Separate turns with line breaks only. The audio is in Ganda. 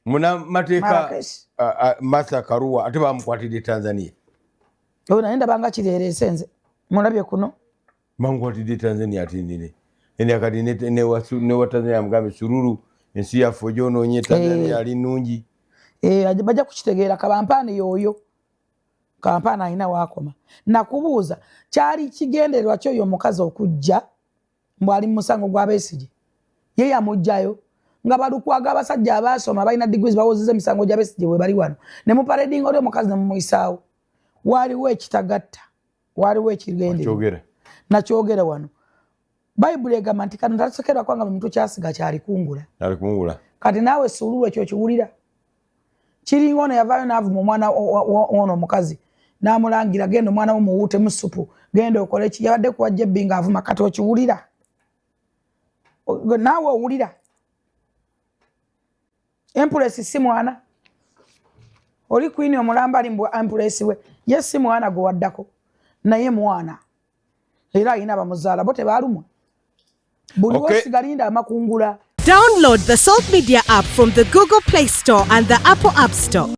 muna mateka Martha Karua ate bamukwatidde Tanzania.
Naenda banga kirere senze mulabye kuno
bamukwatidde Tanzania ate nine akati ne wa Tanzania mugambe Sururu ensi yaffe gyonoonye Tanzania ali nnungi.
Bajja kukitegeera Kabampaane yoyo Kabampaane alina waakoma. Nakubuuza kyali kigendererwa kyo omukazi okujja mbwali mu musango gwa Besigye ye yamujjayo nga balukwaga abasajja abaasoma balina degrees bawozeza emisango gya Besigye bwe bali wano ne mu parading oli omukazi ne mumuyisaawo waliwo ekitagatta waliwo ekigendererwa nakyogera wano. Bayibuli egamba nti kano tasokerwa kwanga mu muntu kyasiga kyali kungula kati naawe Sururu ekyo kiwulira kiringa ono yavaayo n'avuma omwana ono omukazi n'amulangira genda omwana wo muwuute mu supu genda okole ki yabadde kuwajja ebbi ng'avuma kati okiwulira naawe owulira. Empress si mwana oli Queen omulamba ali mbwa Empress we ye si mwana gwe waddako naye mwana era alina abamuzaala bo tebaalumwa buli wosigalinda amakungula.
Download the Salt Media app from the Google Play Store and the Apple App Store.